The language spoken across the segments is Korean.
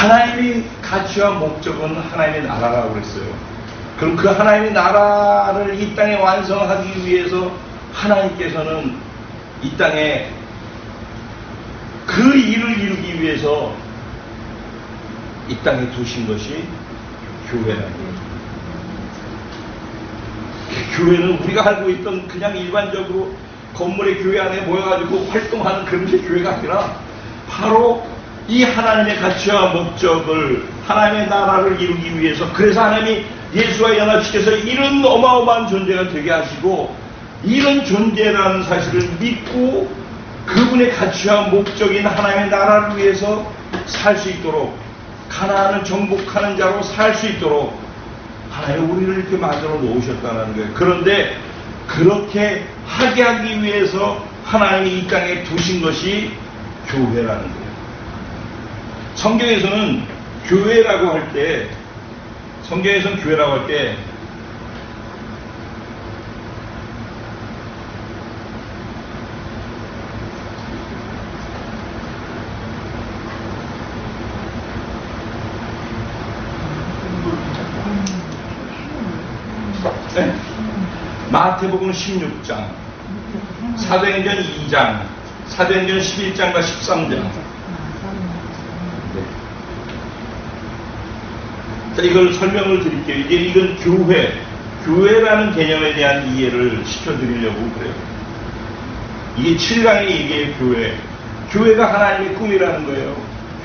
하나님의 가치와 목적은 하나님의 나라라고 그랬어요. 그럼 그 하나님의 나라를 이 땅에 완성하기 위해서 하나님께서는 이 땅에 그 일을 이루기 위해서 이 땅에 두신 것이 교회라는 거예요. 교회는 우리가 알고 있던 그냥 일반적으로 건물의 교회 안에 모여가지고 활동하는 그런 게 교회가 아니라 바로 이 하나님의 가치와 목적을, 하나님의 나라를 이루기 위해서, 그래서 하나님이 예수와 연합시켜서 이런 어마어마한 존재가 되게 하시고, 이런 존재라는 사실을 믿고 그분의 가치와 목적인 하나님의 나라를 위해서 살 수 있도록, 가나안을 정복하는 자로 살 수 있도록 하나님 우리를 이렇게 만들어 놓으셨다는 거예요. 그런데 그렇게 하게 하기 위해서 하나님이 이 땅에 두신 것이 교회라는 거예요. 성경에서는 교회라고 할 때, 성경에서는 교회라고 할 때 네. 마태복음 16장, 사도행전 2장, 사도행전 11장과 13장. 네. 자, 이걸 설명을 드릴게요. 이건 교회라는 개념에 대한 이해를 시켜드리려고 그래요. 이게 7강의 얘기예요, 교회. 교회가 하나님의 꿈이라는 거예요.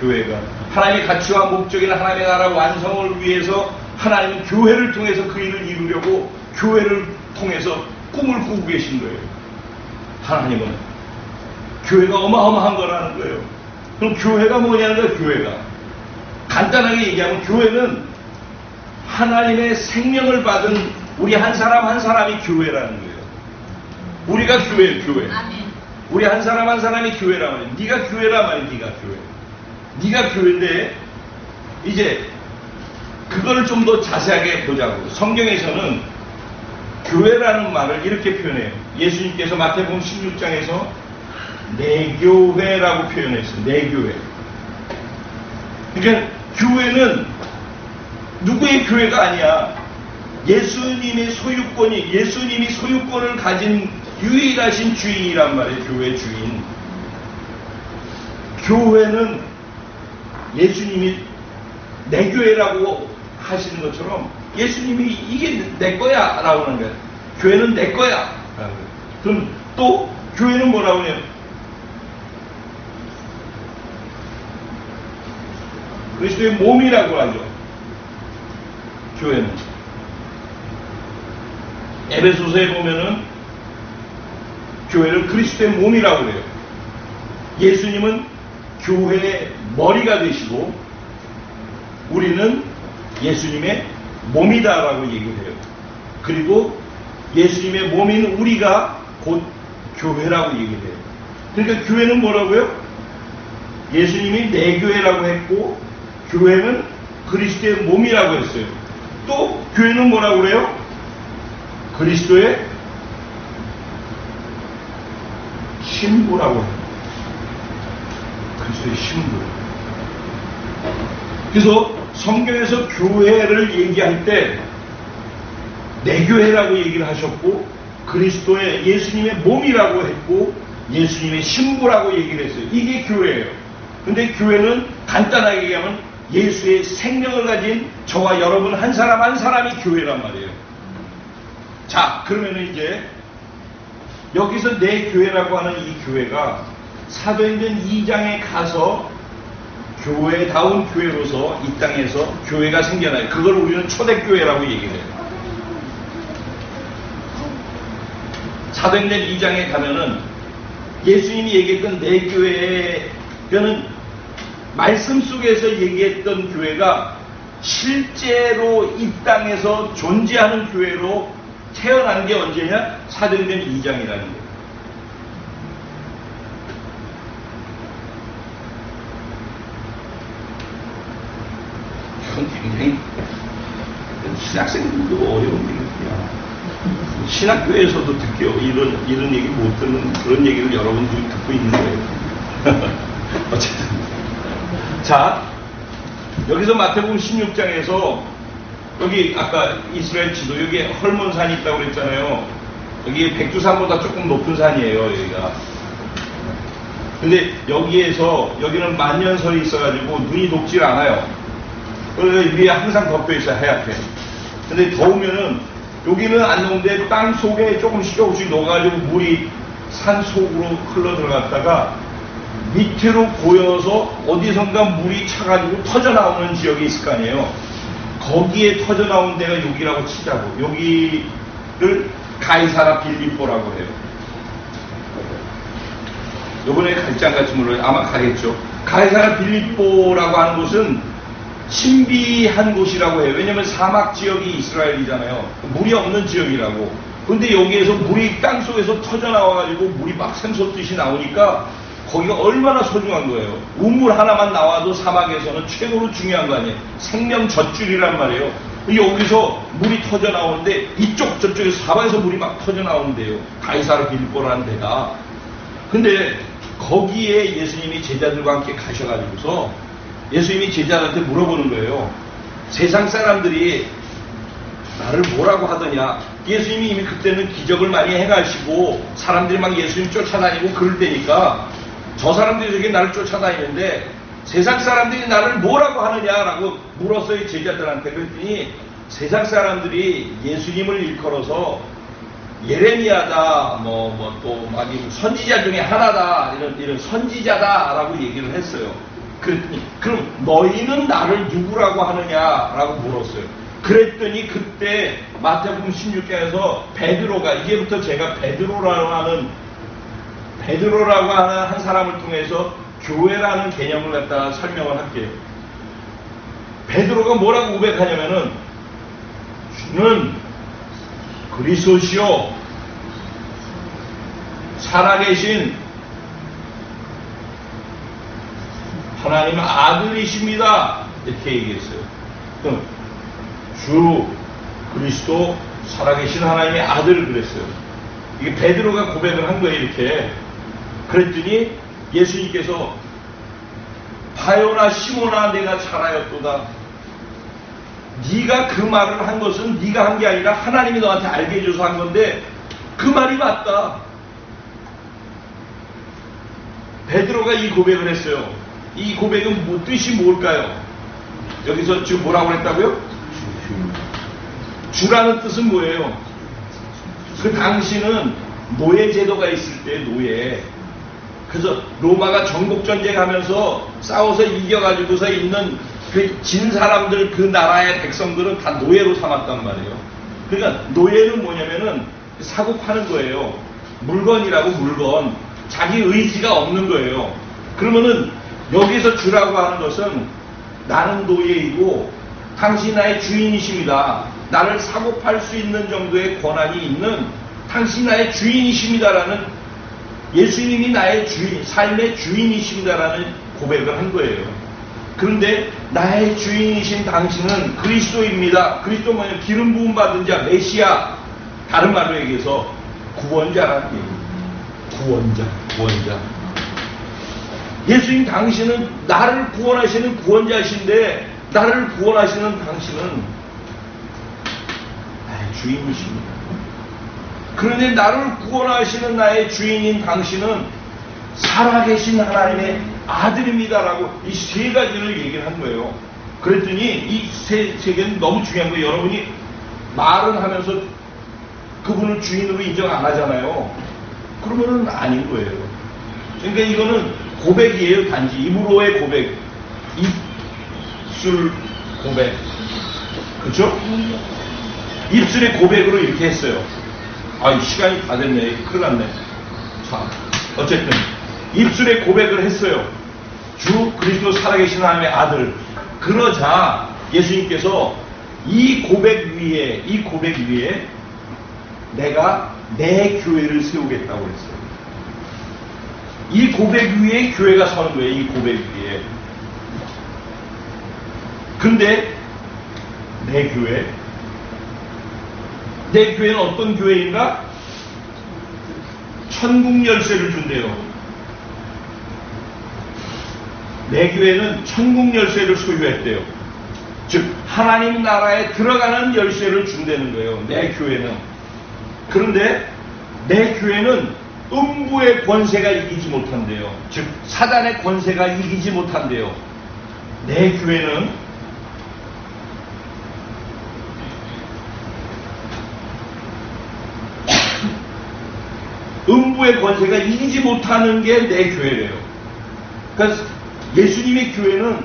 교회가 하나님의 가치와 목적인 하나님의 나라 완성을 위해서 하나님은 교회를 통해서 그 일을 이루려고 교회를 통해서 꿈을 꾸고 계신 거예요. 하나님은 교회가 어마어마한 거라는 거예요. 그럼 교회가 뭐냐는 거예요. 교회가 간단하게 얘기하면 교회는 하나님의 생명을 받은 우리 한 사람 한 사람이 교회라는 거예요. 우리가 교회예요. 교회. 우리 한 사람 한 사람이 교회란 말이에요. 네가 교회란 말이에요. 네가 교회. 네가 교회인데 이제 그거를 좀 더 자세하게 보자고. 성경에서는 교회라는 말을 이렇게 표현해요. 예수님께서 마태복음 16장에서 내 교회라고 표현했어요. 내 교회. 그러니까 교회는 누구의 교회가 아니야. 예수님의 소유권이, 예수님이 소유권을 가진 유일하신 주인이란 말이에요. 교회 주인. 교회는 예수님이 내 교회라고 하시는 것처럼 예수님이 이게 내 거야 라고 하는 거예요. 교회는 내 거야. 그럼 또 교회는 뭐라고 해요? 그리스도의 몸이라고 하죠. 교회는. 에베소서에 보면은 교회를 그리스도의 몸이라고 그래요. 예수님은 교회의 머리가 되시고 우리는 예수님의 몸이다라고 얘기를 해요. 그리고 예수님의 몸인 우리가 곧 교회라고 얘기를 해요. 그러니까 교회는 뭐라고요? 예수님이 내 교회라고 했고 교회는 그리스도의 몸이라고 했어요. 또 교회는 뭐라고 그래요? 그리스도의 신부라고 해요. 그리스도의 신부. 그래서 성경에서 교회를 얘기할 때 내 교회라고 얘기를 하셨고 그리스도의 예수님의 몸이라고 했고 예수님의 신부라고 얘기를 했어요. 이게 교회예요. 근데 교회는 간단하게 얘기하면 예수의 생명을 가진 저와 여러분 한 사람 한 사람이 교회란 말이에요. 자, 그러면 이제 여기서 내 교회라고 하는 이 교회가 사도행전 2장에 가서 교회다운 교회로서 이 땅에서 교회가 생겨나요. 그걸 우리는 초대교회라고 얘기를 해요. 사도행전 2장에 가면은 예수님이 얘기했던 내 교회는 말씀 속에서 얘기했던 교회가 실제로 이 땅에서 존재하는 교회로 태어난 게 언제냐? 사도행전 2장이라는 거예요. 이건 굉장히 신학생들도 어려운 얘기야. 신학교에서도 듣게요. 이런 얘기 못 듣는 그런 얘기를 여러분들이 듣고 있는 거예요. 어쨌든. 자, 여기서 마태복음 16장에서 여기 아까 이스라엘 지도 여기 헐몬산이 있다고 그랬잖아요. 여기 백두산보다 조금 높은 산이에요, 여기가. 근데 여기에서 여기는 만년설이 있어가지고 눈이 녹질 않아요. 위에 항상 덮여 있어요, 하얗게. 근데 더우면은 여기는 안 녹는데 땅 속에 조금씩 녹아가지고 물이 산 속으로 흘러 들어갔다가 밑으로 고여서 어디선가 물이 차가지고 터져 나오는 지역이 있을 거 아니에요. 거기에 터져 나온 데가 여기라고 치자고. 여기를 가이사라 빌립보라고 해요. 요번에 갈장같이 물어요. 아마 가겠죠. 가이사라 빌립보라고 하는 곳은 신비한 곳이라고 해요. 왜냐면 사막 지역이 이스라엘이잖아요. 물이 없는 지역이라고. 근데 여기에서 물이 땅속에서 터져 나와가지고 물이 막 샘솟듯이 나오니까 거기가 얼마나 소중한 거예요. 우물 하나만 나와도 사막에서는 최고로 중요한 거 아니에요. 생명 젖줄이란 말이에요. 여기서 물이 터져 나오는데 이쪽 저쪽에서 사방에서 물이 막 터져 나오는데요. 가이사라 빌립보라는 데가. 근데 거기에 예수님이 제자들과 함께 가셔가지고서 예수님이 제자들한테 물어보는 거예요. 세상 사람들이 나를 뭐라고 하더냐. 예수님이 이미 그때는 기적을 많이 행하시고 사람들이 막 예수님 쫓아다니고 그럴 때니까 저 사람들이 저게 나를 쫓아다니는데 세상 사람들이 나를 뭐라고 하느냐라고 물었어요, 제자들한테. 그랬더니 세상 사람들이 예수님을 일컬어서 예레미야다, 또 막 선지자 중에 하나다, 이런 선지자다라고 얘기를 했어요. 그랬더니 그럼 너희는 나를 누구라고 하느냐라고 물었어요. 그랬더니 그때 마태복음 16장에서 베드로가, 이제부터 제가 베드로라고 하는 한 사람을 통해서 교회라는 개념을 갖다가 설명을 할게요. 베드로가 뭐라고 고백하냐면은 주는 그리스도시요 살아계신 하나님의 아들이십니다. 이렇게 얘기했어요. 그럼 주 그리스도 살아계신 하나님의 아들을 그랬어요. 이게 베드로가 고백을 한 거예요, 이렇게. 그랬더니 예수님께서 바요나 시몬아 내가 잘하였도다. 네가 그 말을 한 것은 네가 한 게 아니라 하나님이 너한테 알게 해줘서 한 건데 그 말이 맞다. 베드로가 이 고백을 했어요. 이 고백은 뜻이 뭘까요? 여기서 지금 뭐라고 했다고요? 주라는 뜻은 뭐예요? 그 당시는 노예 제도가 있을 때 노예. 그래서 로마가 정복전쟁하면서 싸워서 이겨가지고서 있는 그 진 사람들, 그 나라의 백성들은 다 노예로 삼았단 말이에요. 그러니까 노예는 뭐냐면은 사고 파는 거예요. 물건이라고 물건. 자기 의지가 없는 거예요. 그러면은 여기서 주라고 하는 것은 나는 노예이고 당신이 나의 주인이십니다. 나를 사고 팔 수 있는 정도의 권한이 있는 당신이 나의 주인이십니다라는, 예수님이 나의 주인, 삶의 주인이십니다라는 고백을 한 거예요. 그런데 나의 주인이신 당신은 그리스도입니다. 그리스도 뭐냐? 기름 부음 받은 자, 메시아. 다른 말로 얘기해서 구원자라는 얘기예요. 구원자. 예수님 당신은 나를 구원하시는 구원자이신데 나를 구원하시는 당신은 나의 주인이십니다. 그런데 나를 구원하시는 나의 주인인 당신은 살아계신 하나님의 아들입니다라고 이 세 가지를 얘기를 한 거예요. 그랬더니 이 세 개는 너무 중요한 거예요. 여러분이 말은 하면서 그분을 주인으로 인정 안 하잖아요. 그러면은 아닌 거예요. 그러니까 이거는 고백이에요. 단지 입으로의 고백, 입술 고백, 그렇죠? 입술의 고백으로 이렇게 했어요. 시간이 다 됐네. 큰일 났네. 자, 어쨌든 입술의 고백을 했어요. 주 그리스도 살아계신 하나님의 아들. 그러자 예수님께서 이 고백 위에 내가 내 교회를 세우겠다고 했어요. 이 고백 위에 교회가 서는 거예요. 이 고백 위에. 근데 내 교회는 어떤 교회인가? 천국 열쇠를 준대요. 내 교회는 천국 열쇠를 소유했대요. 즉 하나님 나라에 들어가는 열쇠를 준다는 거예요. 내 교회는. 그런데 내 교회는 음부의 권세가 이기지 못한대요. 즉 사단의 권세가 이기지 못한대요. 내 교회는 음부의 권세가 이기지 못하는 게 내 교회래요. 그러니까 예수님의 교회는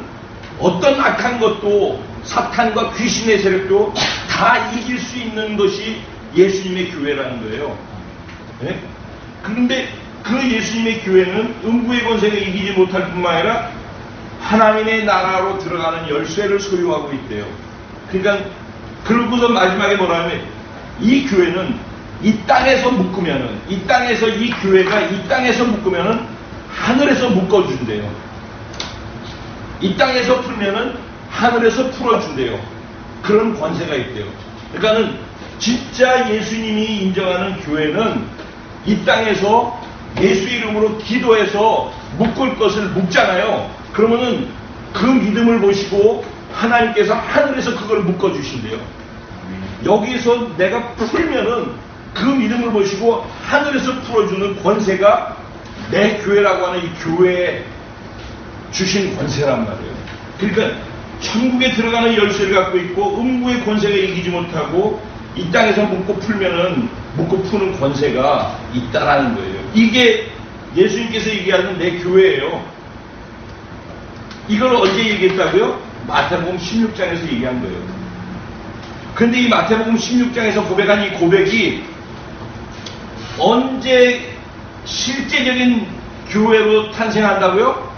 어떤 악한 것도 사탄과 귀신의 세력도 다 이길 수 있는 것이 예수님의 교회라는 거예요. 네? 그런데 그 예수님의 교회는 음부의 권세가 이기지 못할 뿐만 아니라 하나님의 나라로 들어가는 열쇠를 소유하고 있대요. 그러니까 그러고서 마지막에 뭐라면 이 교회는 이 땅에서 묶으면은 이 땅에서 이 교회가 이 땅에서 묶으면은 하늘에서 묶어준대요. 이 땅에서 풀면은 하늘에서 풀어준대요. 그런 권세가 있대요. 그러니까는 진짜 예수님이 인정하는 교회는 이 땅에서 예수 이름으로 기도해서 묶을 것을 묶잖아요. 그러면은 그 믿음을 보시고 하나님께서 하늘에서 그걸 묶어주신대요. 여기서 내가 풀면은 그 믿음을 보시고 하늘에서 풀어주는 권세가 내 교회라고 하는 이 교회에 주신 권세란 말이에요. 그러니까 천국에 들어가는 열쇠를 갖고 있고 음부의 권세가 이기지 못하고 이 땅에서 묶고 풀면은 묶고 푸는 권세가 있다라는 거예요. 이게 예수님께서 얘기하는 내 교회예요. 이걸 언제 얘기했다고요? 마태복음 16장에서 얘기한 거예요. 그런데 이 마태복음 16장에서 고백한 이 고백이 언제 실제적인 교회로 탄생한다고요?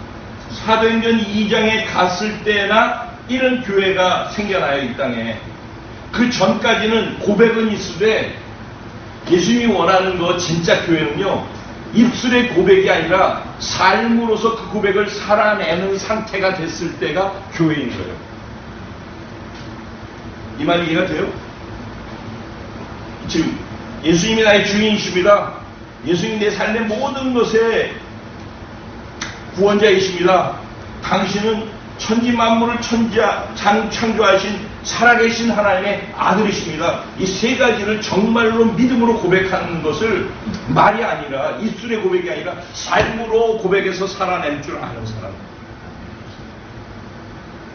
사도행전 2장에 갔을 때나 이런 교회가 생겨나요. 이 땅에. 그 전까지는 고백은 있으되 예수님이 원하는 거 진짜 교회는요, 입술의 고백이 아니라 삶으로서 그 고백을 살아내는 상태가 됐을 때가 교회인 거예요. 이 말 이해가 돼요? 지금 예수님이 나의 주인이십니다. 예수님이 내 삶의 모든 것에 구원자이십니다. 당신은 천지 만물을 창조하신 살아계신 하나님의 아들이십니다. 이 세 가지를 정말로 믿음으로 고백하는 것을 말이 아니라 입술의 고백이 아니라 삶으로 고백해서 살아낼 줄 아는 사람.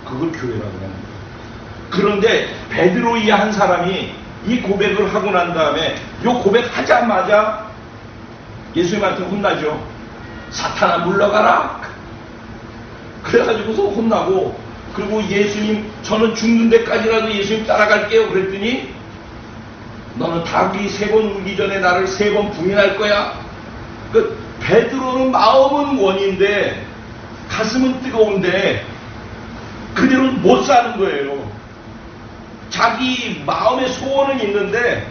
그걸 교회라고 하는 거예요. 그런데 베드로 이 한 사람이 이 고백을 하고 난 다음에 이 고백하자마자 예수님한테 혼나죠. 사탄아 물러가라. 그래가지고서 혼나고, 그리고 예수님 저는 죽는 데까지라도 예수님 따라갈게요. 그랬더니 너는 닭이 3번 울기 전에 나를 3번 부인할 거야. 그 베드로는 마음은 원인데 가슴은 뜨거운데 그대로 못 사는 거예요. 자기 마음의 소원은 있는데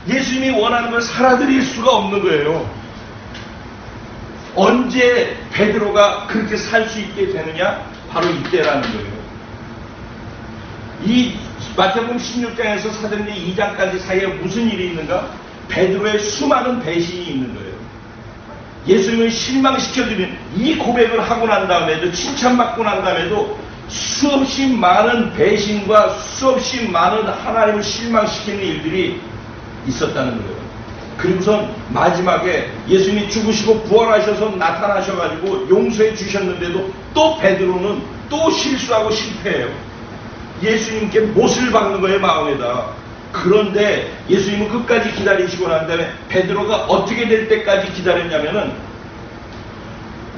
예수님이 원하는 걸 살아드릴 수가 없는 거예요. 언제 베드로가 그렇게 살 수 있게 되느냐? 바로 이때라는 거예요. 이 마태복음 16장에서 사도행전 2장까지 사이에 무슨 일이 있는가? 베드로의 수많은 배신이 있는 거예요. 예수님을 실망시켜주는 이 고백을 하고 난 다음에도, 칭찬받고 난 다음에도 수없이 많은 배신과 수없이 많은 하나님을 실망시키는 일들이 있었다는 거예요. 그리고선 마지막에 예수님이 죽으시고 부활하셔서 나타나셔가지고 용서해 주셨는데도 또 베드로는 또 실수하고 실패해요. 예수님께 못을 박는 거예요, 마음에다. 그런데 예수님은 끝까지 기다리시고 난 다음에 베드로가 어떻게 될 때까지 기다렸냐면은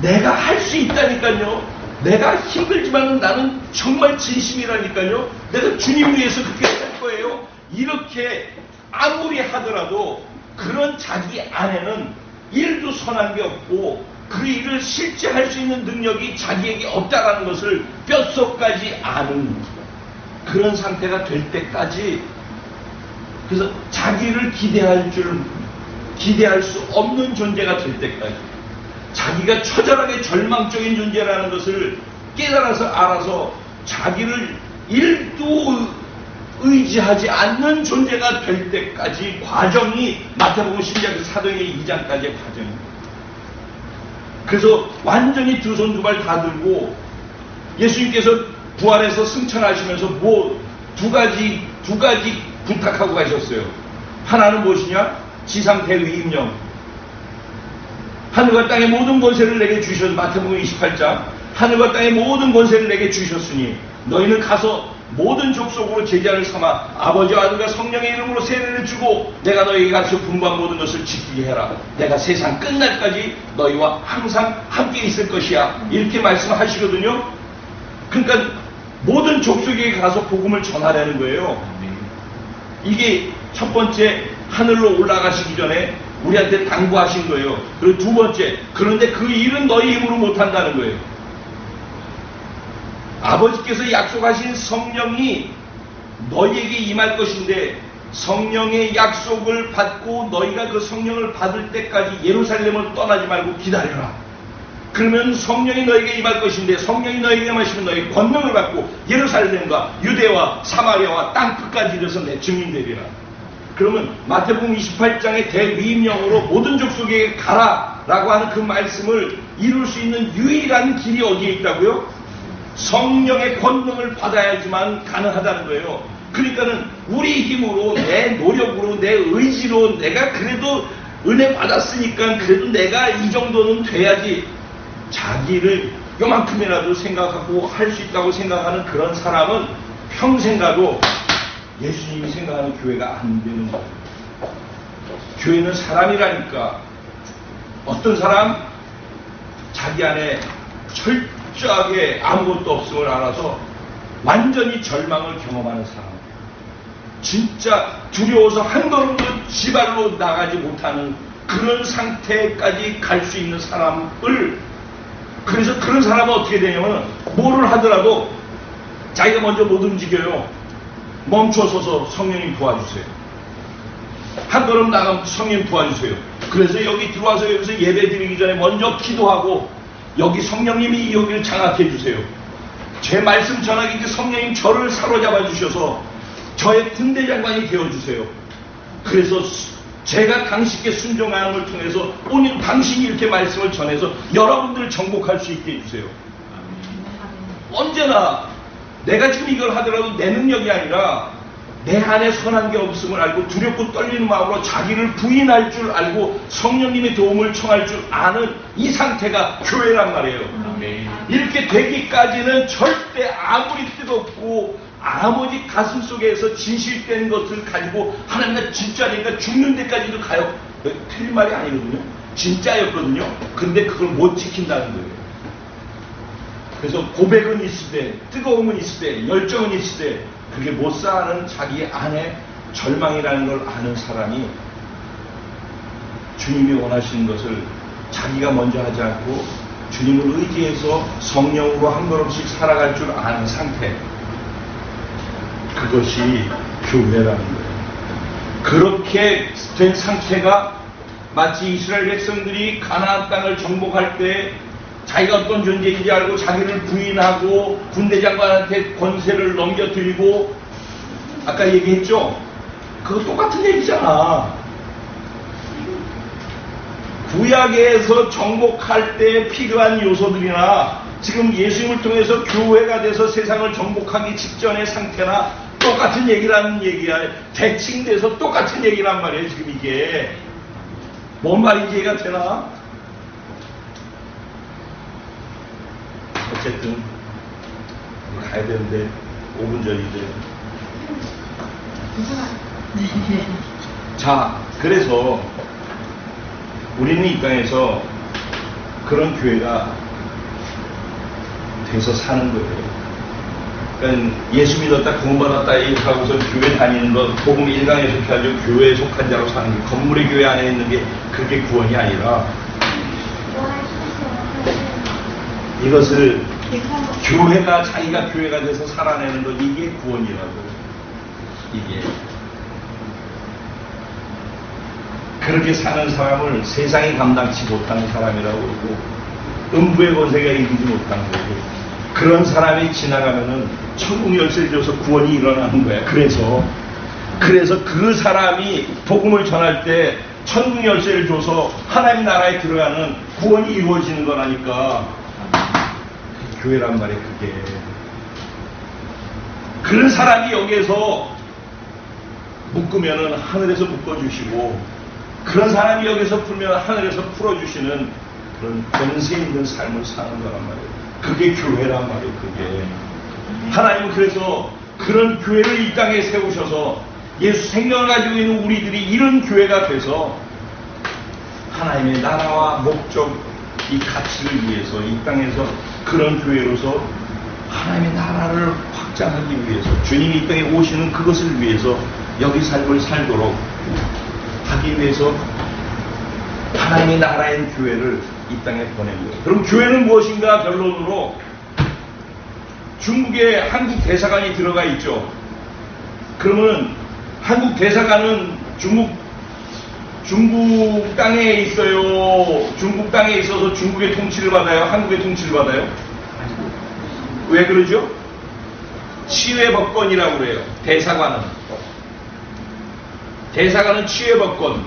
내가 할 수 있다니까요. 내가 힘들지만 나는 정말 진심이라니까요. 내가 주님 위해서 그렇게 할 거예요. 이렇게 아무리 하더라도 그런 자기 안에는 일도 선한 게 없고 그 일을 실제 할 수 있는 능력이 자기에게 없다라는 것을 뼛속까지 아는 그런 상태가 될 때까지, 그래서 자기를 기대할 수 없는 존재가 될 때까지, 자기가 처절하게 절망적인 존재라는 것을 깨달아서 알아서 자기를 일도 의지하지 않는 존재가 될 때까지 과정이 마태복음 10장 사도행전 2장까지의 과정입니다. 그래서 완전히 두 손 두 발 다 들고 예수님께서 부활해서 승천하시면서 뭐 두 가지 부탁하고 가셨어요. 하나는 무엇이냐? 지상 대위임령. 하늘과 땅의 모든 권세를 내게 주셔서, 마태복음 28장, 하늘과 땅의 모든 권세를 내게 주셨으니 너희는 가서 모든 족속으로 제자를 삼아 아버지와 아들과 성령의 이름으로 세례를 주고 내가 너희에게 가르쳐 분부한 모든 것을 지키게 해라. 내가 세상 끝날까지 너희와 항상 함께 있을 것이야. 이렇게 말씀하시거든요. 그러니까 모든 족속에게 가서 복음을 전하라는 거예요. 이게 첫 번째, 하늘로 올라가시기 전에 우리한테 당부하신 거예요. 그리고 두 번째, 그런데 그 일은 너희 힘으로 못한다는 거예요. 아버지께서 약속하신 성령이 너희에게 임할 것인데 성령의 약속을 받고 너희가 그 성령을 받을 때까지 예루살렘을 떠나지 말고 기다려라. 그러면 성령이 너에게 임할 것인데 성령이 너에게 임하시면 너희 권능을 받고 예루살렘과 유대와 사마리아와 땅 끝까지 이르러서 내 증인 되리라. 그러면 마태복음 28장의 대위임령으로 모든 족속에게 가라 라고 하는 그 말씀을 이룰 수 있는 유일한 길이 어디에 있다고요? 성령의 권능을 받아야지만 가능하다는 거예요. 그러니까는 우리 힘으로, 내 노력으로, 내 의지로 내가 그래도 은혜 받았으니까 그래도 내가 이 정도는 돼야지, 자기를 요만큼이라도 생각하고 할 수 있다고 생각하는 그런 사람은 평생 가도 예수님이 생각하는 교회가 안 되는 거예요. 교회는 사람이라니까. 어떤 사람? 자기 안에 철저하게 아무것도 없음을 알아서 완전히 절망을 경험하는 사람, 진짜 두려워서 한 걸음도 지발로 나가지 못하는 그런 상태까지 갈 수 있는 사람을, 그래서 그런 사람은 어떻게 되냐면 뭐를 하더라도 자기가 먼저 못 움직여요. 멈춰서서 성령님 도와주세요. 한 걸음 나가면 성령님 도와주세요. 그래서 여기 들어와서 여기서 예배 드리기 전에 먼저 기도하고 여기 성령님이 여기를 장악해 주세요. 제 말씀 전하기 그 성령님 저를 사로잡아 주셔서 저의 군대 장관이 되어 주세요. 그래서 제가 당신께 순종함을 통해서 오늘 당신이 이렇게 말씀을 전해서 여러분들을 정복할 수 있게 해주세요. 언제나 내가 지금 이걸 하더라도 내 능력이 아니라 내 안에 선한 게 없음을 알고 두렵고 떨리는 마음으로 자기를 부인할 줄 알고 성령님의 도움을 청할 줄 아는 이 상태가 교회란 말이에요. 이렇게 되기까지는 절대 아무리 뜨겁고 아무리 가슴 속에서 진실된 것을 가지고 하나님과 진짜니까 죽는 데까지도 가요. 틀린 말이 아니거든요. 진짜였거든요. 근데 그걸 못 지킨다는 거예요. 그래서 고백은 있으되 뜨거움은 있으되 열정은 있으되 그게 못 사는 자기 안에 절망이라는 걸 아는 사람이 주님이 원하시는 것을 자기가 먼저 하지 않고 주님을 의지해서 성령으로 한 걸음씩 살아갈 줄 아는 상태, 그것이 교회라는 거예요. 그렇게 된 상태가 마치 이스라엘 백성들이 가나안 땅을 정복할 때 자기가 어떤 존재인지 알고 자기를 부인하고 군대 장관한테 권세를 넘겨드리고, 아까 얘기했죠? 그거 똑같은 얘기잖아. 구약에서 정복할 때 필요한 요소들이나 지금 예수님을 통해서 교회가 돼서 세상을 정복하기 직전의 상태나 똑같은 얘기라는 얘기야. 대칭돼서 똑같은 얘기란 말이에요. 지금 이게 뭔 말인지 이해가 되나? 어쨌든 가야 되는데 5분 전인데. 자, 그래서 우리는 이 땅에서 그런 교회가 돼서 사는 거예요. 그러니까 예수 믿었다, 구원받았다 이렇게 하고서 교회 다니는 것, 복음 1강에 속해가지고 교회에 속한 자로 사는 게, 건물의 교회 안에 있는 게 그게 구원이 아니라, 이것을 교회가 자기가 교회가 돼서 살아내는 것, 이게 구원이라고. 이게 그렇게 사는 사람을 세상이 감당치 못하는 사람이라고 그러고 음부의 권세가 이기지 못하는 거고, 그런 사람이 지나가면은 천국 열쇠를 줘서 구원이 일어나는 거야. 그래서 그 사람이 복음을 전할 때 천국 열쇠를 줘서 하나님 나라에 들어가는 구원이 이루어지는 거라니까. 교회란 말이에요. 그게 그런 사람이 여기에서 묶으면은 하늘에서 묶어주시고, 그런 사람이 여기서 풀면 하늘에서 풀어주시는 그런 권세 있는 삶을 사는 거란 말이에요. 그게 교회란 말이에요. 그게 하나님은 그래서 그런 교회를 이 땅에 세우셔서 예수 생명을 가지고 있는 우리들이 이런 교회가 돼서 하나님의 나라와 목적, 이 가치를 위해서 이 땅에서 그런 교회로서 하나님의 나라를 확장하기 위해서, 주님이 이 땅에 오시는 그것을 위해서 여기 삶을 살도록 하기 위해서 하나님의 나라인 교회를 이 땅에 보낸 거예요. 그럼 교회는 무엇인가? 결론으로 중국에 한국 대사관이 들어가 있죠. 그러면 한국 대사관은 중국 땅에 있어요. 중국 땅에 있어서 중국의 통치를 받아요? 한국의 통치를 받아요? 왜 그러죠? 치외법권이라고 그래요. 대사관은 치외법권.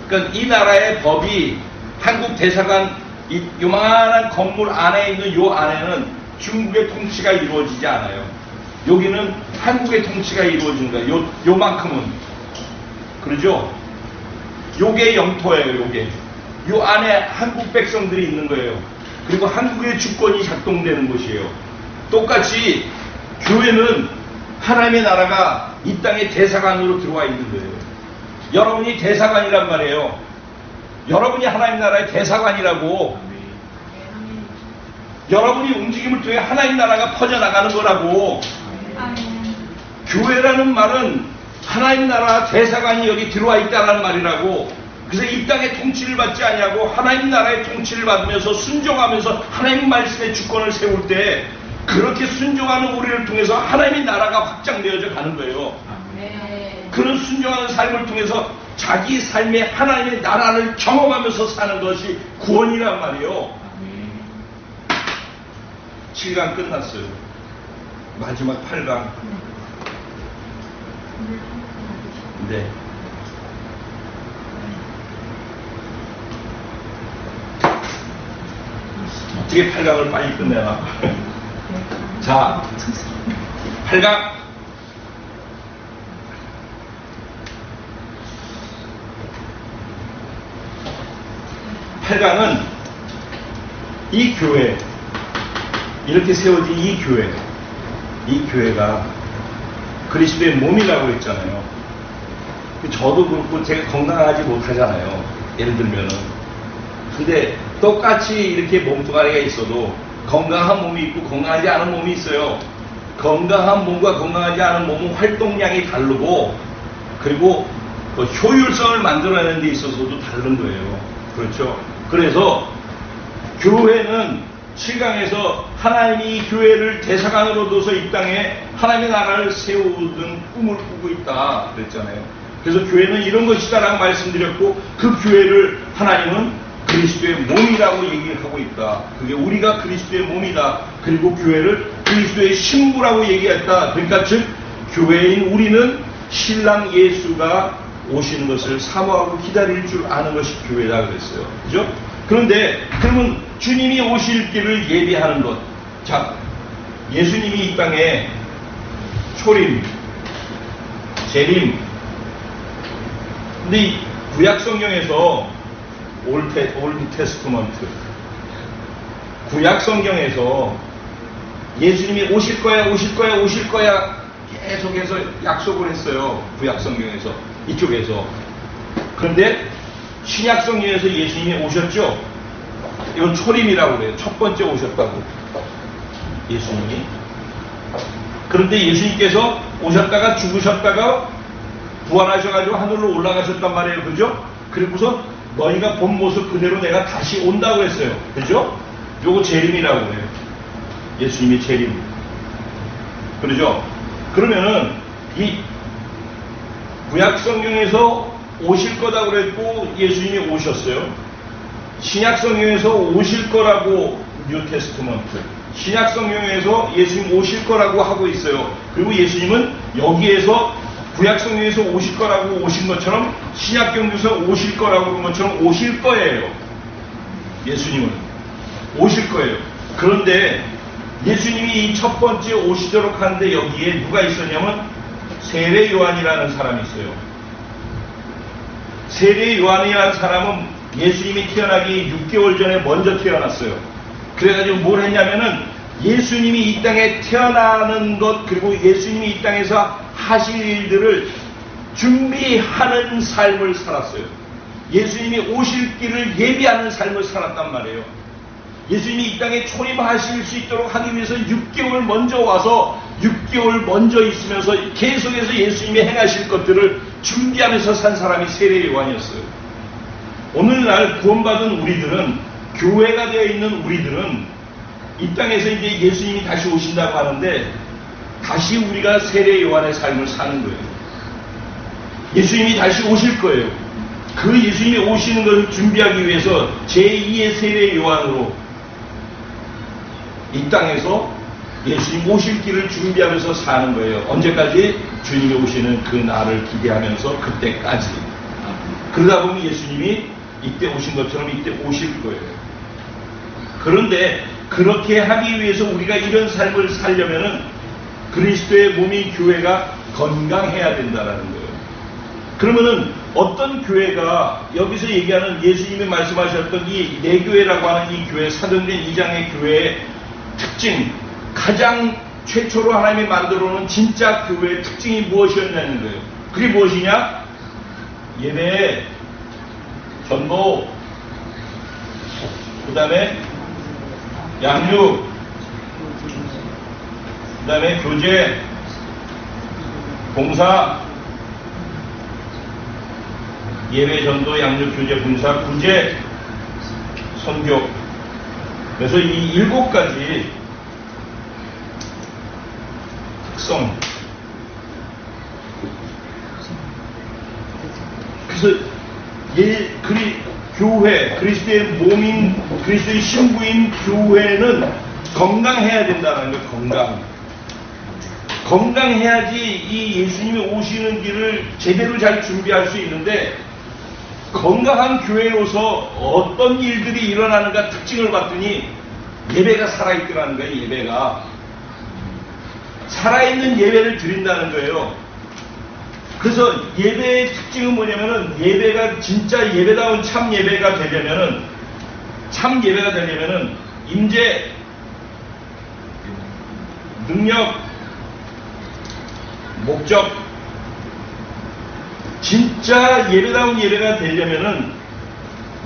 그러니까 이 나라의 법이 한국 대사관 이 요만한 건물 안에 있는 요 안에는 중국의 통치가 이루어지지 않아요. 여기는 한국의 통치가 이루어진 거예요. 요만큼은. 그러죠? 요게 영토예요. 요게. 요 안에 한국 백성들이 있는 거예요. 그리고 한국의 주권이 작동되는 곳이에요. 똑같이 교회는 하나님의 나라가 이 땅에 대사관으로 들어와 있는 거예요. 여러분이 대사관이란 말이에요. 여러분이 하나님 나라의 대사관이라고. 여러분이 움직임을 통해 하나님 나라가 퍼져나가는 거라고. 교회라는 말은 하나님 나라 대사관이 여기 들어와 있다는 말이라고. 그래서 이 땅의 통치를 받지 않냐고 하나님 나라의 통치를 받으면서 순종하면서 하나님 말씀의 주권을 세울 때 그렇게 순종하는 우리를 통해서 하나님의 나라가 확장되어져 가는 거예요. 그런 순종하는 삶을 통해서 자기 삶의 하나님의 나라를 경험하면서 사는 것이 구원이란 말이에요. 7강 끝났어요. 마지막 8강. 네. 어떻게 8강을 빨리 끝내나. 자, 8강. 8강은 이 교회, 이렇게 세워진 이 교회가 그리스도의 몸이라고 했잖아요. 저도 그렇고 제가 건강하지 못하잖아요. 예를 들면은. 근데 똑같이 이렇게 몸뚱아리가 있어도 건강한 몸이 있고 건강하지 않은 몸이 있어요. 건강한 몸과 건강하지 않은 몸은 활동량이 다르고, 그리고 그 효율성을 만들어내는 데 있어서도 다른 거예요. 그렇죠? 그래서 교회는 7강에서 하나님이 교회를 대사관으로 둬서 이 땅에 하나님의 나라를 세우는 꿈을 꾸고 있다 그랬잖아요. 그래서 교회는 이런 것이다라고 말씀드렸고, 그 교회를 하나님은 그리스도의 몸이라고 얘기를 하고 있다. 그게 우리가 그리스도의 몸이다. 그리고 교회를 그리스도의 신부라고 얘기했다. 그러니까 즉 교회인 우리는 신랑 예수가 오시는 것을 사모하고 기다릴 줄 아는 것이 교회다 그랬어요. 그죠? 그런데 그러면 주님이 오실 길을 예비하는 것. 자, 예수님이 이 땅에 초림, 재림. 근데 이 구약 성경에서 올드 테스트먼트, 구약 성경에서 예수님이 오실 거야 계속해서 약속을 했어요. 구약 성경에서, 이쪽에서. 그런데 신약 성경에서 예수님이 오셨죠. 이건 초림이라고 그래요. 첫 번째 오셨다고, 예수님이. 그런데 예수님께서 오셨다가 죽으셨다가 부활하셔가지고 하늘로 올라가셨단 말이에요. 그죠? 그리고서 너희가 본 모습 그대로 내가 다시 온다고 했어요. 그죠? 요거 재림이라고 해요. 예수님의 재림. 그러죠? 그러면은 이 구약 성경에서 오실 거다고 그랬고 예수님이 오셨어요. 신약 성경에서 오실 거라고, 뉴 테스트먼트, 신약 성경에서 예수님 오실 거라고 하고 있어요. 그리고 예수님은 여기에서 구약 성경에서 오실 거라고 오신 것처럼 신약 경에서 오실 거라고 그런 것처럼 오실 거예요. 예수님은 오실 거예요. 그런데 예수님이 이 첫 번째 오시도록 하는데 여기에 누가 있었냐면 세례 요한이라는 사람이 있어요. 세례 요한이라는 사람은 예수님이 태어나기 6개월 전에 먼저 태어났어요. 그래가지고 뭘 했냐면은 예수님이 이 땅에 태어나는 것, 그리고 예수님이 이 땅에서 하실 일들을 준비하는 삶을 살았어요. 예수님이 오실 길을 예비하는 삶을 살았단 말이에요. 예수님이 이 땅에 초림하실 수 있도록 하기 위해서 6개월 먼저 와서 6개월 먼저 있으면서 계속해서 예수님이 행하실 것들을 준비하면서 산 사람이 세례 요한이었어요. 오늘날 구원받은 우리들은, 교회가 되어 있는 우리들은 이 땅에서 이제 예수님이 다시 오신다고 하는데 다시 우리가 세례 요한의 삶을 사는 거예요. 예수님이 다시 오실 거예요. 그 예수님이 오시는 것을 준비하기 위해서 제2의 세례 요한으로 이 땅에서 예수님 오실 길을 준비하면서 사는 거예요. 언제까지? 주님이 오시는 그 날을 기대하면서 그때까지. 그러다 보면 예수님이 이때 오신 것처럼 이때 오실 거예요. 그런데 그렇게 하기 위해서 우리가 이런 삶을 살려면은 그리스도의 몸인 교회가 건강해야 된다는 거예요. 그러면은 어떤 교회가 여기서 얘기하는 예수님이 말씀하셨던 이 내교회라고 하는 이 교회, 사도행전 2장의 교회의 특징, 가장 최초로 하나님이 만들어 놓은 진짜 교회의 특징이 무엇이었냐는 거예요. 그게 무엇이냐? 예배, 전도, 그 다음에 양육, 그 다음에 교제, 봉사, 예배, 전도, 양육, 교제, 봉사, 구제, 선교. 그래서 이 7가지 특성. 그래서 교회, 그리스도의 몸인, 그리스도의 신부인 교회는 건강해야 된다는 거예요. 건강해야지 이 예수님이 오시는 길을 제대로 잘 준비할 수 있는데, 건강한 교회로서 어떤 일들이 일어나는가 특징을 봤더니 예배가 살아있더라는 거예요. 예배가 살아있는 예배를 드린다는 거예요. 그래서 예배의 특징은 뭐냐면은, 예배가 진짜 예배다운 참 예배가 되려면은, 임재, 능력, 목적, 진짜 예배다운 예배가 되려면은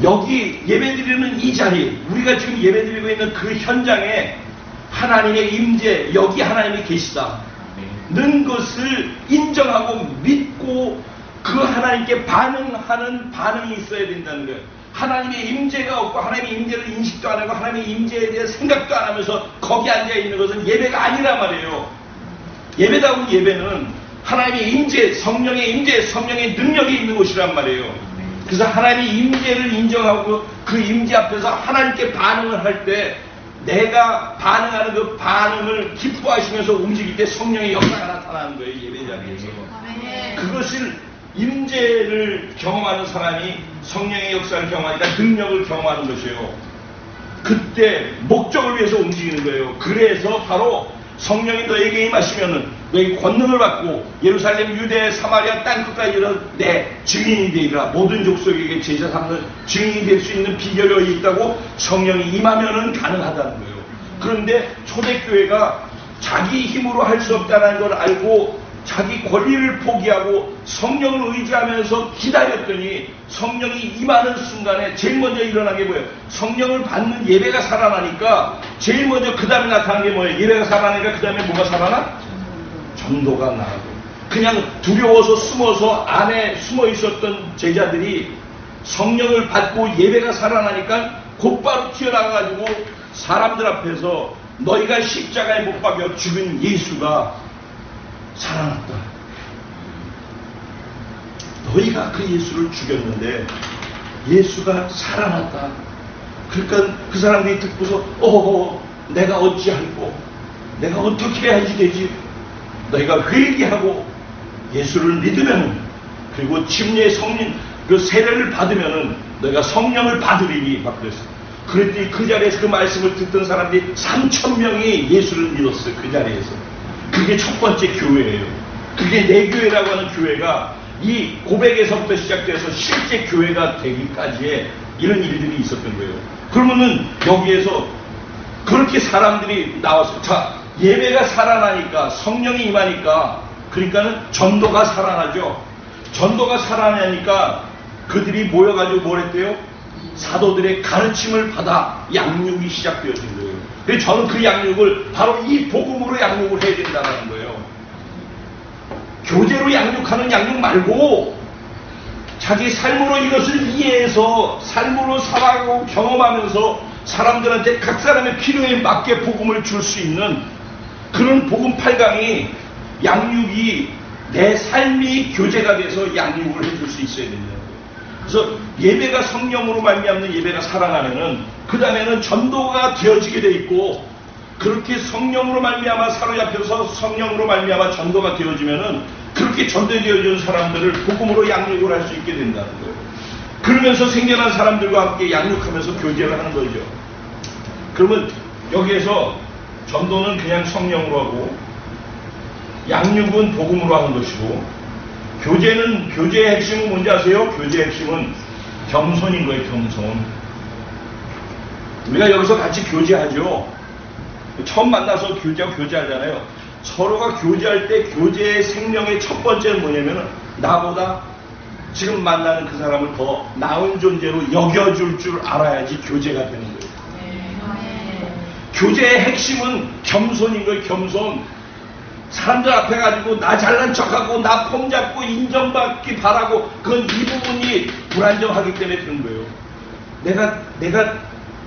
여기 예배드리는 이 자리, 우리가 지금 예배드리고 있는 그 현장에 하나님의 임재, 여기 하나님이 계시다는 것을 인정하고 믿고 그 하나님께 반응하는 반응이 있어야 된다는 거예요. 하나님의 임재가 없고 하나님의 임재를 인식도 안 하고 하나님의 임재에 대해 생각도 안 하면서 거기 앉아 있는 것은 예배가 아니란 말이에요. 예배다운 예배는 하나님의 임재, 성령의 임재, 성령의 능력이 있는 곳이란 말이에요. 그래서 하나님의 임재를 인정하고 그 임재 앞에서 하나님께 반응을 할 때, 내가 반응하는 그 반응을 기뻐하시면서 움직일 때 성령의 역사가 나타나는 거예요. 예배 자리에서. 그것을 임재를 경험하는 사람이 성령의 역사를 경험하니까 능력을 경험하는 것이에요. 그때 목적을 위해서 움직이는 거예요. 그래서 바로 성령이 너에게 임하시면은 너희 권능을 받고 예루살렘, 유대, 사마리아 땅끝까지 이르러 내 증인이 되리라. 모든 족속에게 제자 삼는 증인이 될 수 있는 비결이 여기 있다고. 성령이 임하면은 가능하다는 거예요. 그런데 초대교회가 자기 힘으로 할 수 없다는 걸 알고 자기 권리를 포기하고 성령을 의지하면서 기다렸더니 성령이 임하는 순간에 제일 먼저 일어난 게 뭐예요? 성령을 받는 예배가 살아나니까 제일 먼저 그 다음에 나타난 게 뭐예요? 예배가 살아나니까 그 다음에 뭐가 살아나? 전도가 나고. 그냥 두려워서 숨어서 안에 숨어 있었던 제자들이 성령을 받고 예배가 살아나니까 곧바로 튀어나가가지고 사람들 앞에서 너희가 십자가에 못 박여 죽은 예수가 살아났다. 너희가 그 예수를 죽였는데 예수가 살아났다. 그러니까 그 사람들이 듣고서 내가 어찌할꼬, 내가 어떻게 해야지 되지? 너희가 회개하고 예수를 믿으면, 그리고 침례의 성령 그 세례를 받으면은 너희가 성령을 받으리니 막 그랬어. 그랬더니 그 자리에서 그 말씀을 듣던 사람들이 3,000명이 예수를 믿었어요. 그 자리에서. 그게 첫 번째 교회예요. 그게 내 교회라고 하는 교회가 이 고백에서부터 시작돼서 실제 교회가 되기까지의 이런 일들이 있었던 거예요. 그러면은 여기에서 그렇게 사람들이 나와서, 자, 예배가 살아나니까, 성령이 임하니까, 그러니까는 전도가 살아나죠. 전도가 살아나니까 그들이 모여가지고 뭘 했대요? 사도들의 가르침을 받아 양육이 시작되어진 거예요. 그래서 저는 그 양육을 바로 이 복음으로 양육을 해야 된다는 거예요. 교제로 양육하는 양육 말고 자기 삶으로 이것을 이해해서 삶으로 살아가고 경험하면서 사람들한테 각 사람의 필요에 맞게 복음을 줄 수 있는 그런 복음 8강이 양육이 내 삶이 교제가 돼서 양육을 해줄 수 있어야 된다는 거예요. 그래서 예배가 성령으로 말미암는 예배가 살아나면은 그 다음에는 전도가 되어지게 돼 있고 그렇게 성령으로 말미암아 사로잡혀서 성령으로 말미암아 전도가 되어지면은 그렇게 전도되어지는 사람들을 복음으로 양육을 할 수 있게 된다는 거예요. 그러면서 생겨난 사람들과 함께 양육하면서 교제를 하는 거죠. 그러면 여기에서 전도는 그냥 성령으로 하고 양육은 복음으로 하는 것이고 교제의 핵심은 뭔지 아세요? 교제의 핵심은 겸손인 거예요. 겸손. 우리가 여기서 같이 교제하죠. 처음 만나서 교제하잖아요. 서로가 교제할 때 교제의 생명의 첫 번째는 뭐냐면 나보다 지금 만나는 그 사람을 더 나은 존재로 여겨줄 줄 알아야지 교제가 되는 거예요. 교제의 핵심은 겸손인 거예요. 겸손. 사람들 앞에 가지고 나 잘난 척하고 나 폼 잡고 인정받기 바라고 그건 이 부분이 불안정하기 때문에 그런 거예요. 내가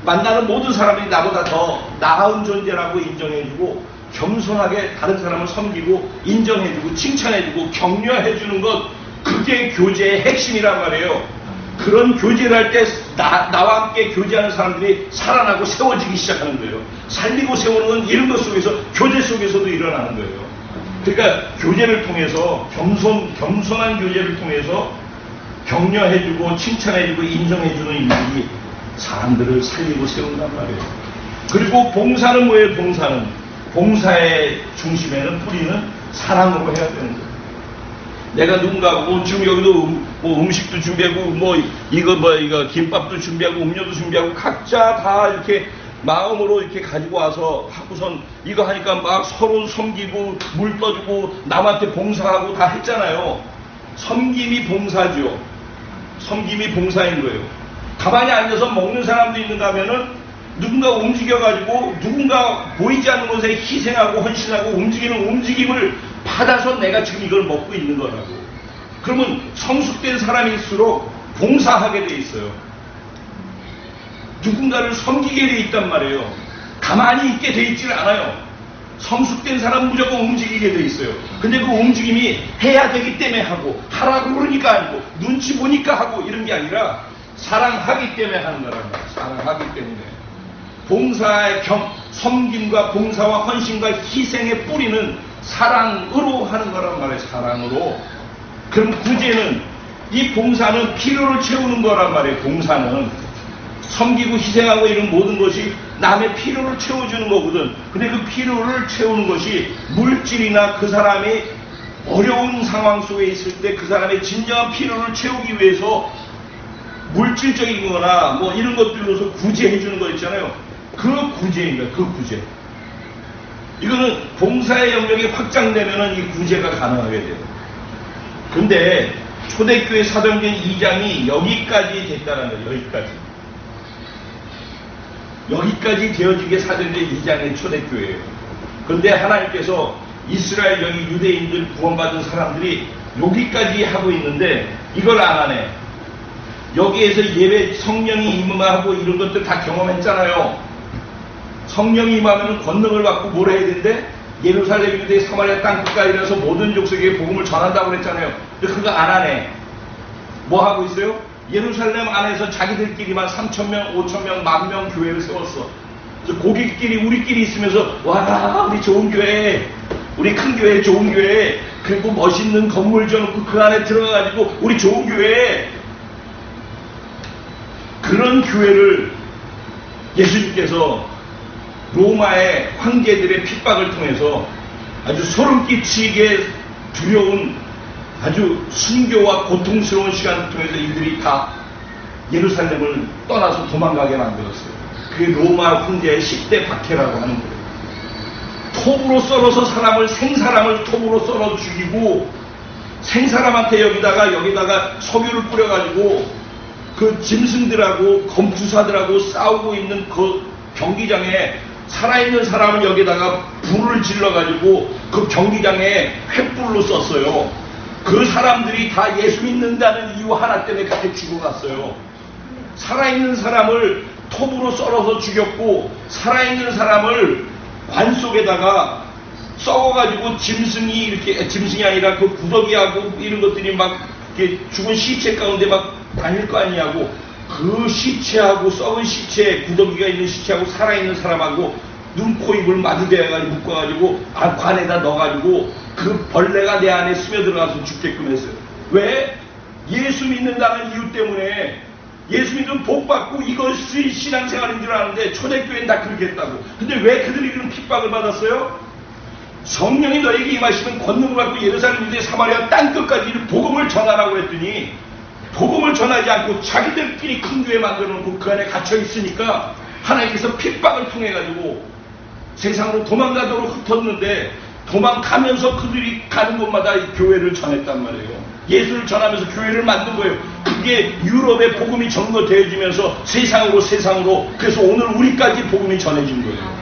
만나는 모든 사람들이 나보다 더 나은 존재라고 인정해주고 겸손하게 다른 사람을 섬기고 인정해주고 칭찬해주고 격려해주는 것 그게 교제의 핵심이란 말이에요. 그런 교제를 할 때 나와 함께 교제하는 사람들이 살아나고 세워지기 시작하는 거예요. 살리고 세우는 건 이런 것 속에서 교제 속에서도 일어나는 거예요. 그러니까 교제를 통해서 겸손한 교제를 통해서 격려해주고 칭찬해주고 인정해주는 일들이 사람들을 살리고 세운단 말이에요. 그리고 봉사는 뭐예요? 봉사의 중심에는 뿌리는 사랑으로 해야 되는 거예요. 내가 누군가 지금 여기도 음식도 준비하고 이거 김밥도 준비하고 음료도 준비하고 각자 다 이렇게 마음으로 이렇게 가지고 와서 하고선 이거 하니까 막 서로 섬기고 물 떠주고 남한테 봉사하고 다 했잖아요. 섬김이 봉사죠. 섬김이 봉사인 거예요. 가만히 앉아서 먹는 사람도 있는가 하면은 누군가 움직여가지고 누군가 보이지 않는 곳에 희생하고 헌신하고 움직이는 움직임을 받아서 내가 지금 이걸 먹고 있는 거라고. 그러면 성숙된 사람일수록 봉사하게 돼 있어요. 누군가를 섬기게 돼 있단 말이에요. 가만히 있게 돼 있지는 않아요. 성숙된 사람은 무조건 움직이게 돼 있어요. 근데 그 움직임이 해야 되기 때문에 하고 하라고 그러니까 아니고 눈치 보니까 하고 이런 게 아니라 사랑하기 때문에 하는 거란 말이에요. 사랑하기 때문에. 봉사의 섬김과 봉사와 헌신과 희생의 뿌리는 사랑으로 하는 거란 말이에요. 사랑으로. 그럼 구제는 이 봉사는 필요를 채우는 거란 말이에요. 봉사는 섬기고 희생하고 이런 모든 것이 남의 필요를 채워주는 거거든. 근데 그 필요를 채우는 것이 물질이나 그 사람이 어려운 상황 속에 있을 때 그 사람의 진정한 필요를 채우기 위해서 물질적인 거나 이런 것들로서 구제해 주는 거 있잖아요. 그 구제인 거예요. 그 구제. 이거는 봉사의 영역이 확장되면은 이 구제가 가능하게 돼요. 근데 초대교회 사도행전 2장이 여기까지 됐다는 거예요. 여기까지 되어지게 사도행전 2장의 초대교회예요. 그런데 하나님께서 이스라엘 여기 유대인들 구원받은 사람들이 여기까지 하고 있는데 이걸 안 하네. 여기에서 예배 성령이 임하고 이런 것들 다 경험했잖아요. 성령이 임하면 권능을 받고 뭘 해야 되는데 예루살렘 유대 사마리아 땅 끝까지 가서 모든 족속에게 복음을 전한다고 그랬잖아요. 근데 그거 안 하네. 뭐 하고 있어요? 예루살렘 안에서 자기들끼리만 3,000명, 5,000명, 10,000명 교회를 세웠어. 그래서 고객끼리 우리끼리 있으면서 와 우리 좋은 교회, 우리 큰 교회, 좋은 교회, 그리고 멋있는 건물 져놓고 그 안에 들어가가지고 우리 좋은 교회, 그런 교회를 예수님께서 로마의 황제들의 핍박을 통해서 아주 소름 끼치게 두려운 아주 순교와 고통스러운 시간을 통해서 이들이 다 예루살렘을 떠나서 도망가게 만들었어요. 그게 로마 황제의 10대 박해라고 하는 거예요. 톱으로 썰어서 생사람을 톱으로 썰어 죽이고 생사람한테 여기다가 석유를 뿌려가지고 그 짐승들하고 검투사들하고 싸우고 있는 그 경기장에 살아있는 사람은 여기다가 불을 질러가지고 그 경기장에 횃불로 썼어요. 그 사람들이 다 예수 믿는다는 이유 하나 때문에 그렇게 죽어갔어요. 살아있는 사람을 톱으로 썰어서 죽였고 살아있는 사람을 관 속에다가 썩어가지고 짐승이 아니라 그 구더기하고 이런 것들이 막 이렇게 죽은 시체 가운데 막 다닐 거 아니냐고, 그 시체하고 썩은 시체, 구더기가 있는 시체하고 살아있는 사람하고 눈, 코, 입을 마주대가지고 묶어가지고 관에다 넣어가지고 그 벌레가 내 안에 스며들어가서 죽게끔 했어요. 왜? 예수 믿는다는 이유 때문에. 예수 믿으면 복 받고 이것이 신앙생활인 줄 아는데 초대교회는 다 그렇게 했다고. 근데 왜 그들이 그런 핍박을 받았어요? 성령이 너에게 임하시면 권능을 받고 예루살렘, 유대, 사마리아 땅끝까지 복음을 전하라고 했더니 복음을 전하지 않고 자기들끼리 큰 교회 만들어 놓고 그 안에 갇혀 있으니까 하나님께서 핍박을 통해 가지고 세상으로 도망가도록 흩었는데, 도망가면서 그들이 가는 곳마다 이 교회를 전했단 말이에요. 예수를 전하면서 교회를 만든 거예요. 그게 유럽의 복음이 전거되어지면서 세상으로, 그래서 오늘 우리까지 복음이 전해진 거예요.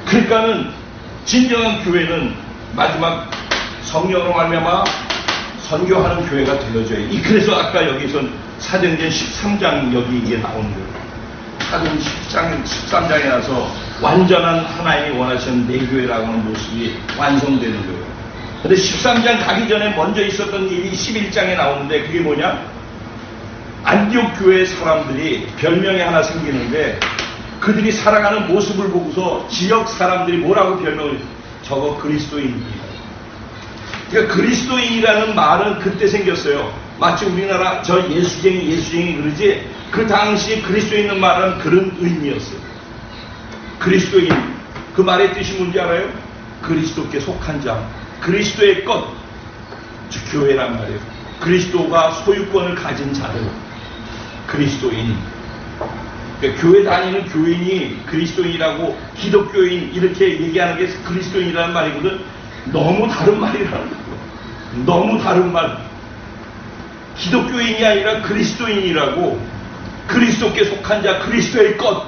그러니까는 진정한 교회는 마지막 성령으로 말미암아 선교하는 교회가 되어져요. 그래서 아까 여기선 사도행전 13장 여기 이게 나온 거예요. 사도행전 13장에 나서 완전한 하나님이 원하시는 내 교회라고 하는 모습이 완성되는 거예요. 근데 13장 가기 전에 먼저 있었던 일이 11장에 나오는데 그게 뭐냐? 안디옥 교회 사람들이 별명이 하나 생기는데, 그들이 살아가는 모습을 보고서 지역 사람들이 뭐라고 별명을 해요? 저거 그리스도인입니다. 그러니까 그리스도인이라는 말은 그때 생겼어요. 마치 우리나라 저 예수쟁이 그러지, 그 당시에 그리스도인은 말은 그런 의미였어요. 그리스도인, 그 말의 뜻이 뭔지 알아요? 그리스도께 속한 자, 그리스도의 것, 즉 교회란 말이에요. 그리스도가 소유권을 가진 자들, 그리스도인. 그러니까 교회 다니는 교인이 그리스도인이라고, 기독교인 이렇게 얘기하는 게 그리스도인이라는 말이거든. 너무 다른 말이라는 거예요. 너무 다른 말. 기독교인이 아니라 그리스도인이라고, 그리스도께 속한 자, 그리스도의 것.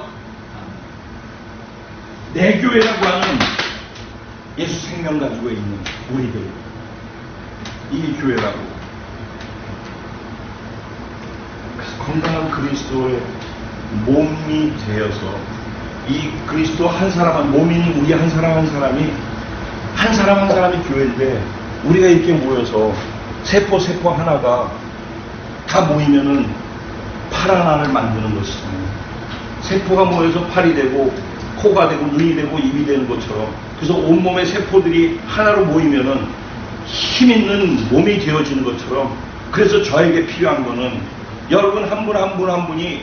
내 교회라고 하는 예수 생명 가지고 있는 우리들, 이 교회라고. 그래서 건강한 그리스도의 몸이 되어서, 이 그리스도 한 사람, 몸인 우리 한 사람 한 사람이 교회인데, 우리가 이렇게 모여서 세포 하나가 다 모이면은 팔 하나를 만드는 것이잖아요. 세포가 모여서 팔이 되고 코가 되고 눈이 되고 입이 되는 것처럼, 그래서 온몸의 세포들이 하나로 모이면은 힘 있는 몸이 되어지는 것처럼, 그래서 저에게 필요한 거는 여러분 한 분이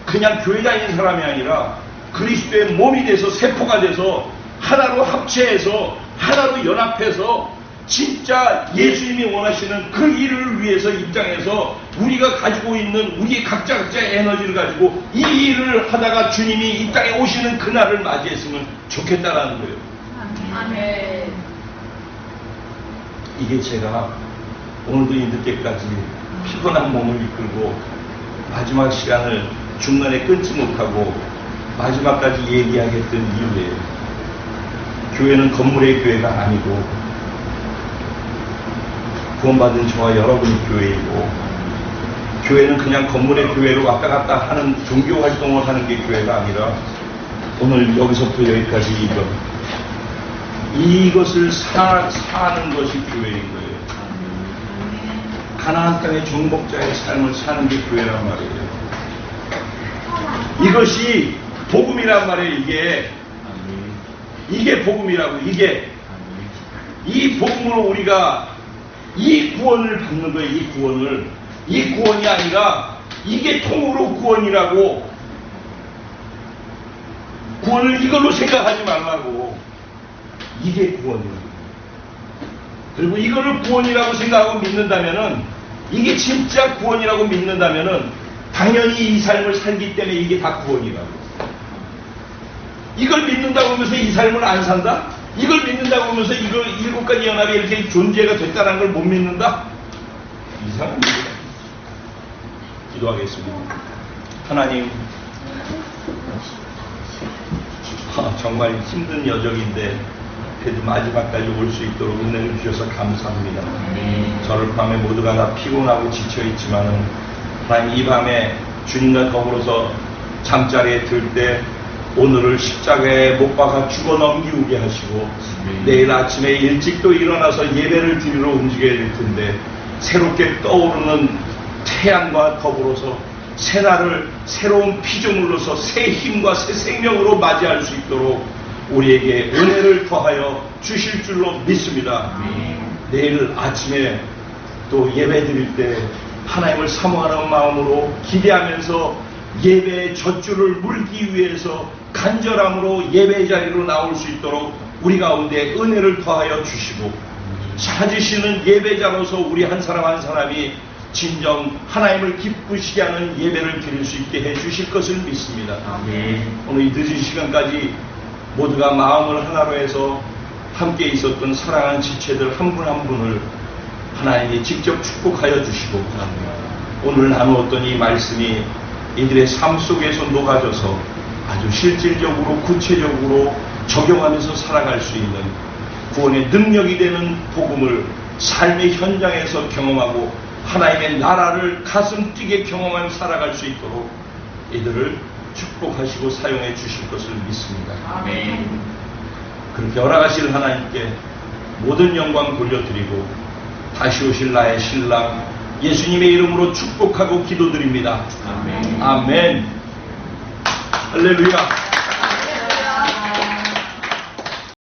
그냥 교회 다니는 사람이 아니라 그리스도의 몸이 돼서, 세포가 돼서 하나로 합체해서 하나로 연합해서 진짜 예수님이 원하시는 그 일을 위해서 입장해서 우리가 가지고 있는 우리 각자의 에너지를 가지고 이 일을 하다가 주님이 이 땅에 오시는 그날을 맞이했으면 좋겠다라는 거예요. 아멘. 이게 제가 오늘도 이 늦게까지 피곤한 몸을 이끌고 마지막 시간을 중간에 끊지 못하고 마지막까지 얘기하겠던 이유예요. 교회는 건물의 교회가 아니고, 구원받은 저와 여러분의 교회이고, 교회는 그냥 건물의 교회로 왔다 갔다 하는 종교 활동을 하는 게 교회가 아니라, 오늘 여기서부터 여기까지 이것을 사는 것이 교회인 거예요. 가나안 땅의 정복자의 삶을 사는 게 교회란 말이에요. 이것이 복음이란 말이에요. 이게 복음이라고. 이 복음으로 우리가 이 구원을 받는 거예요. 이 구원이 아니라 이게 통으로 구원이라고. 구원을 이걸로 생각하지 말라고. 이게 구원이에요. 그리고 이거를 구원이라고 생각하고 믿는다면은, 이게 진짜 구원이라고 믿는다면은 당연히 이 삶을 살기 때문에 이게 다 구원이라고. 이걸 믿는다고 하면서 이 삶을 안 산다? 이걸 믿는다고 하면서 이걸 7가지 연합이 이렇게 존재가 됐다는 걸 못 믿는다? 이상한 일이다. 기도하겠습니다. 하나님, 정말 힘든 여정인데 그래도 마지막까지 올 수 있도록 은혜를 주셔서 감사합니다. 저를 포함해 모두가 다 피곤하고 지쳐있지만은 하나님, 이 밤에 주님과 더불어서 잠자리에 들 때 오늘을 십자가에 못 박아 죽어 넘기게 하시고 내일 아침에 일찍 또 일어나서 예배를 드리러 움직여야 될 텐데 새롭게 떠오르는 태양과 더불어서 새날을 새로운 피조물로서 새 힘과 새 생명으로 맞이할 수 있도록 우리에게 은혜를 더하여 주실 줄로 믿습니다. 내일 아침에 또 예배 드릴 때 하나님을 사모하는 마음으로 기대하면서 예배의 젖줄을 물기 위해서 간절함으로 예배 자리로 나올 수 있도록 우리 가운데 은혜를 더하여 주시고, 찾으시는 예배자로서 우리 한 사람 한 사람이 진정 하나님을 기쁘시게 하는 예배를 드릴 수 있게 해 주실 것을 믿습니다. 오늘 이 늦은 시간까지 모두가 마음을 하나로 해서 함께 있었던 사랑하는 지체들 한 분 한 분을 하나님이 직접 축복하여 주시고, 오늘 나누었던 이 말씀이 이들의 삶 속에서 녹아져서 아주 실질적으로 구체적으로 적용하면서 살아갈 수 있는 구원의 능력이 되는 복음을 삶의 현장에서 경험하고 하나님의 나라를 가슴 뛰게 경험하며 살아갈 수 있도록 이들을 축복하시고 사용해 주실 것을 믿습니다. 아멘. 그렇게 허락하실 하나님께 모든 영광 돌려드리고 다시 오실 나의 신랑 예수님의 이름으로 축복하고 기도드립니다. 아멘. 아멘. 할렐루야.